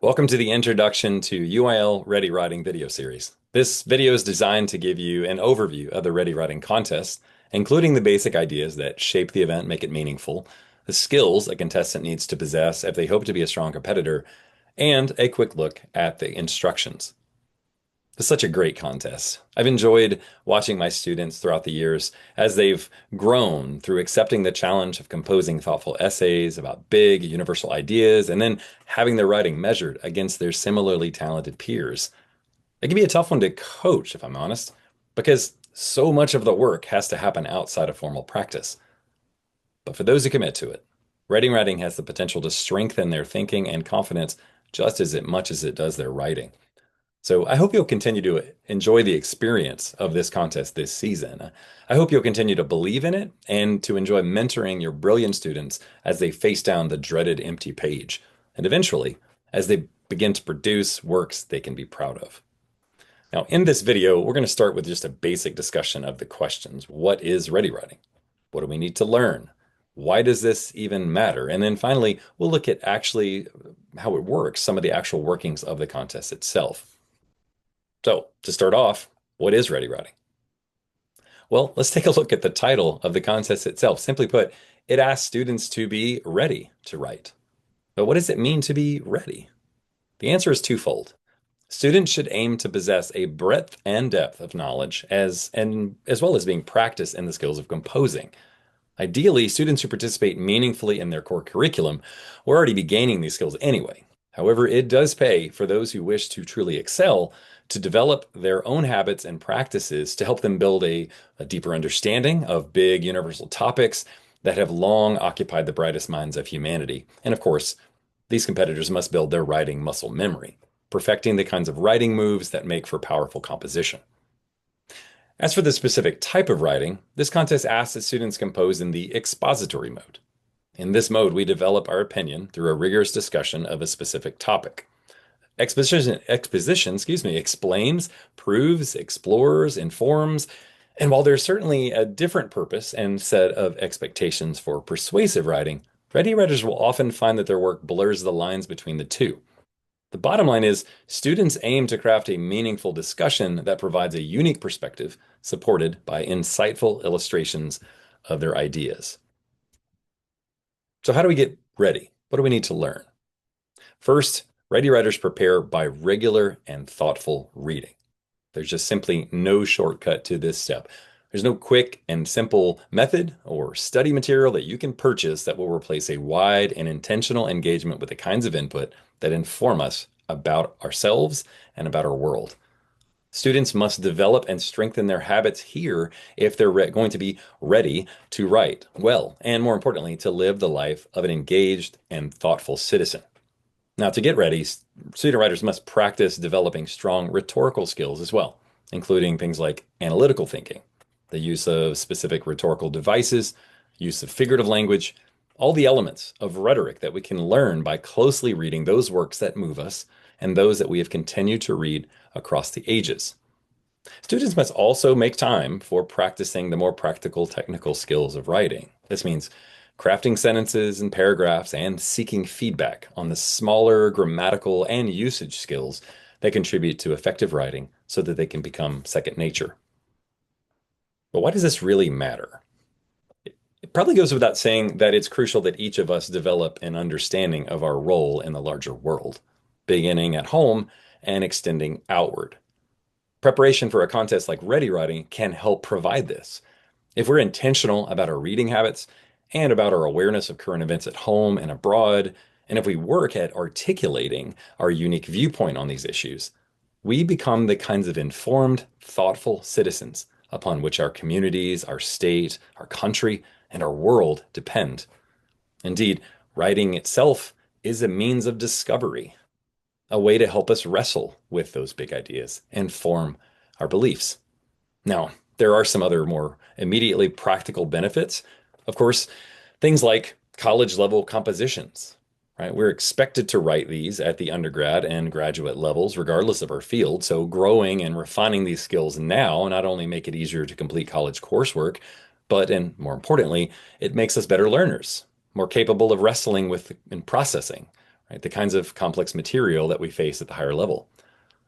Welcome to the introduction to UIL Ready Writing video series. This video is designed to give you an overview of the Ready Writing contest, including the basic ideas that shape the event, make it meaningful, the skills a contestant needs to possess if they hope to be a strong competitor, and a quick look at the instructions. It's such a great contest. I've enjoyed watching my students throughout the years as they've grown through accepting the challenge of composing thoughtful essays about big, universal ideas and then having their writing measured against their similarly talented peers. It can be a tough one to coach, if I'm honest, because so much of the work has to happen outside of formal practice. But for those who commit to it, writing has the potential to strengthen their thinking and confidence just as much as it does their writing. So I hope you'll continue to enjoy the experience of this contest this season. I hope you'll continue to believe in it and to enjoy mentoring your brilliant students as they face down the dreaded empty page, and eventually as they begin to produce works they can be proud of. Now, in this video, we're going to start with just a basic discussion of the questions. What is ready writing? What do we need to learn? Why does this even matter? And then finally, we'll look at actually how it works, some of the actual workings of the contest itself. So, to start off, what is ready writing? Well, let's take a look at the title of the contest itself. Simply put, it asks students to be ready to write. But what does it mean to be ready? The answer is twofold. Students should aim to possess a breadth and depth of knowledge as well as being practiced in the skills of composing. Ideally, students who participate meaningfully in their core curriculum will already be gaining these skills anyway. However, it does pay for those who wish to truly excel to develop their own habits and practices to help them build a deeper understanding of big universal topics that have long occupied the brightest minds of humanity. And of course, these competitors must build their writing muscle memory, perfecting the kinds of writing moves that make for powerful composition. As for the specific type of writing, this contest asks that students compose in the expository mode. In this mode, we develop our opinion through a rigorous discussion of a specific topic. Exposition, explains, proves, explores, informs, and while there's certainly a different purpose and set of expectations for persuasive writing, ready writers will often find that their work blurs the lines between the two. The bottom line is, students aim to craft a meaningful discussion that provides a unique perspective supported by insightful illustrations of their ideas. So how do we get ready? What do we need to learn? First, ready writers prepare by regular and thoughtful reading. There's just simply no shortcut to this step. There's no quick and simple method or study material that you can purchase that will replace a wide and intentional engagement with the kinds of input that inform us about ourselves and about our world. Students must develop and strengthen their habits here if they're going to be ready to write well, and more importantly, to live the life of an engaged and thoughtful citizen. Now, to get ready, student writers must practice developing strong rhetorical skills as well, including things like analytical thinking, the use of specific rhetorical devices, use of figurative language, all the elements of rhetoric that we can learn by closely reading those works that move us and those that we have continued to read across the ages. Students must also make time for practicing the more practical technical skills of writing. This means crafting sentences and paragraphs and seeking feedback on the smaller grammatical and usage skills that contribute to effective writing so that they can become second nature. But why does this really matter? It probably goes without saying that it's crucial that each of us develop an understanding of our role in the larger world, beginning at home and extending outward. Preparation for a contest like Ready Writing can help provide this. If we're intentional about our reading habits and about our awareness of current events at home and abroad, and if we work at articulating our unique viewpoint on these issues, we become the kinds of informed, thoughtful citizens upon which our communities, our state, our country, and our world depend. Indeed, writing itself is a means of discovery, a way to help us wrestle with those big ideas and form our beliefs. Now, there are some other more immediately practical benefits. Of course, things like college level compositions, right? We're expected to write these at the undergrad and graduate levels, regardless of our field. So growing and refining these skills now not only make it easier to complete college coursework, but, and more importantly, it makes us better learners, more capable of wrestling with and processing, right? The kinds of complex material that we face at the higher level.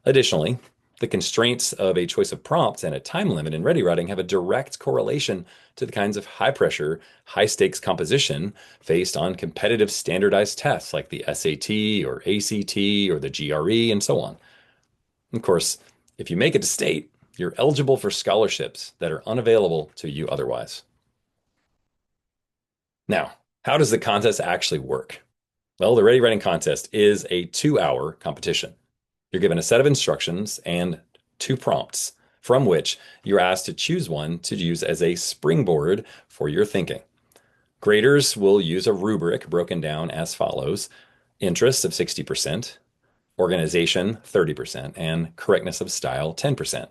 Additionally, the constraints of a choice of prompts and a time limit in ready writing have a direct correlation to the kinds of high pressure, high stakes composition faced on competitive standardized tests like the SAT or ACT or the GRE and so on. Of course, if you make it to state, you're eligible for scholarships that are unavailable to you otherwise. Now, how does the contest actually work? Well, the Ready Writing Contest is a 2 hour competition. You're given a set of instructions and two prompts from which you're asked to choose one to use as a springboard for your thinking. Graders will use a rubric broken down as follows: interest of 60%, organization 30%, and correctness of style 10%.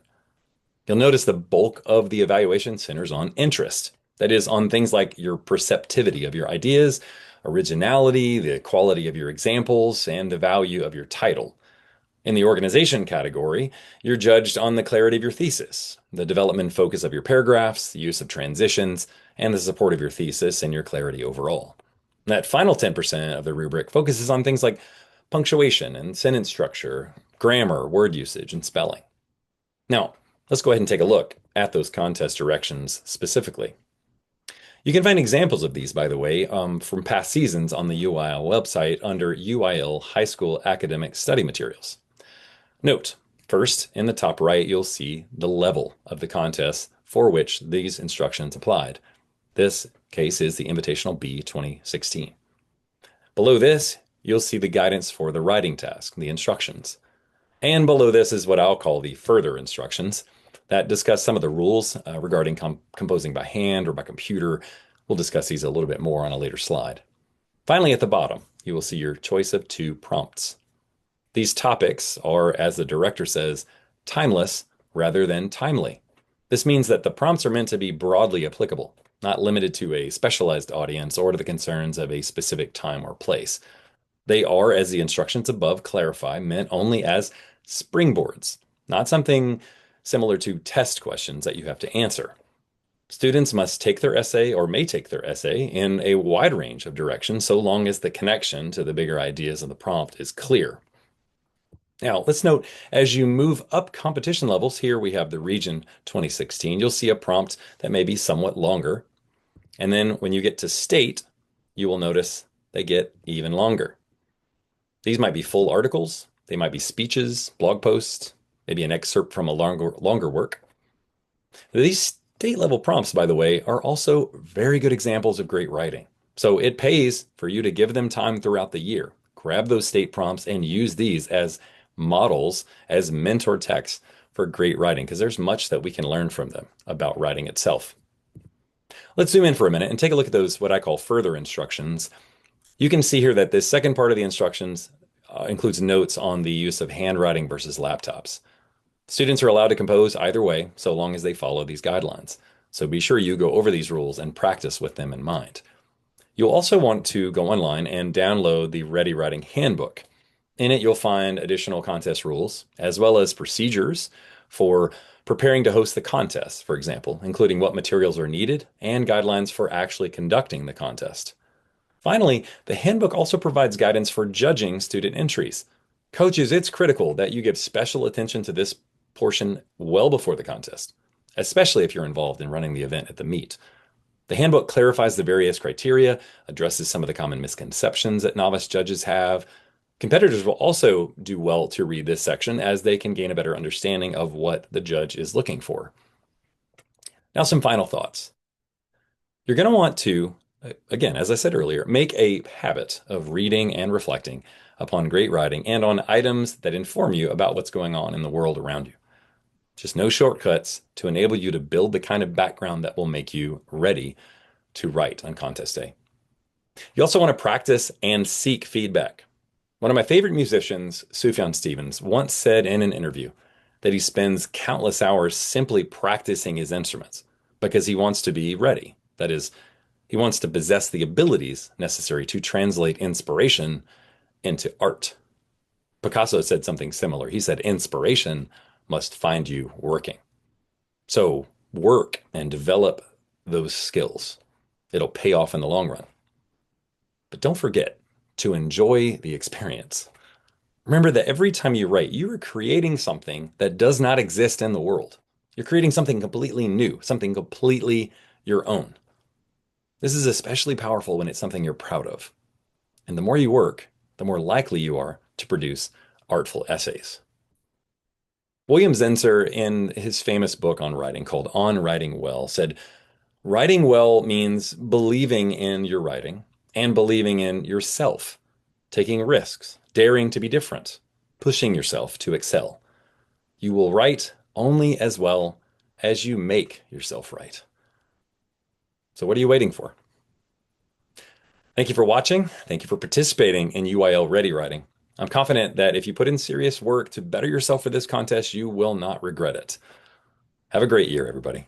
You'll notice the bulk of the evaluation centers on interest. That is, on things like your perceptivity of your ideas, originality, the quality of your examples, and the value of your title. In the organization category, you're judged on the clarity of your thesis, the development focus of your paragraphs, the use of transitions, and the support of your thesis and your clarity overall. That final 10% of the rubric focuses on things like punctuation and sentence structure, grammar, word usage, and spelling. Now, let's go ahead and take a look at those contest directions specifically. You can find examples of these, by the way, from past seasons on the UIL website under UIL High School Academic Study Materials. Note, first, in the top right, you'll see the level of the contest for which these instructions applied. This case is the Invitational B 2016. Below this, you'll see the guidance for the writing task, the instructions. And below this is what I'll call the further instructions that discuss some of the rules regarding composing by hand or by computer. We'll discuss these a little bit more on a later slide. Finally, at the bottom, you will see your choice of two prompts. These topics are, as the director says, timeless rather than timely. This means that the prompts are meant to be broadly applicable, not limited to a specialized audience or to the concerns of a specific time or place. They are, as the instructions above clarify, meant only as springboards, not something similar to test questions that you have to answer. Students must take their essay or may take their essay in a wide range of directions so long as the connection to the bigger ideas of the prompt is clear. Now, let's note as you move up competition levels, here we have the Region 2016, you'll see a prompt that may be somewhat longer. And then when you get to state, you will notice they get even longer. These might be full articles, they might be speeches, blog posts, maybe an excerpt from a longer work. These state level prompts, by the way, are also very good examples of great writing. So it pays for you to give them time throughout the year. Grab those state prompts and use these as models, as mentor texts for great writing, because there's much that we can learn from them about writing itself. Let's zoom in for a minute and take a look at those, what I call further instructions. You can see here that this second part of the instructions includes notes on the use of handwriting versus laptops. Students are allowed to compose either way, so long as they follow these guidelines. So be sure you go over these rules and practice with them in mind. You'll also want to go online and download the Ready Writing Handbook. In it, you'll find additional contest rules, as well as procedures for preparing to host the contest, for example, including what materials are needed and guidelines for actually conducting the contest. Finally, the handbook also provides guidance for judging student entries. Coaches, it's critical that you give special attention to this portion well before the contest, especially if you're involved in running the event at the meet. The handbook clarifies the various criteria, addresses some of the common misconceptions that novice judges have. Competitors will also do well to read this section as they can gain a better understanding of what the judge is looking for. Now, some final thoughts. You're going to want to, again, as I said earlier, make a habit of reading and reflecting upon great writing and on items that inform you about what's going on in the world around you. Just no shortcuts to enable you to build the kind of background that will make you ready to write on contest day. You also want to practice and seek feedback. One of my favorite musicians, Sufjan Stevens, once said in an interview that he spends countless hours simply practicing his instruments because he wants to be ready. That is, he wants to possess the abilities necessary to translate inspiration into art. Picasso said something similar. He said, inspiration must find you working. So work and develop those skills. It'll pay off in the long run. But don't forget, to enjoy the experience. Remember that every time you write, you are creating something that does not exist in the world. You're creating something completely new, something completely your own. This is especially powerful when it's something you're proud of. And the more you work, the more likely you are to produce artful essays. William Zinsser, in his famous book on writing called On Writing Well, said, writing well means believing in your writing and believing in yourself, taking risks, daring to be different, pushing yourself to excel. You will write only as well as you make yourself write. So, what are you waiting for? Thank you for watching. Thank you for participating in UIL Ready Writing. I'm confident that if you put in serious work to better yourself for this contest, you will not regret it. Have a great year, everybody.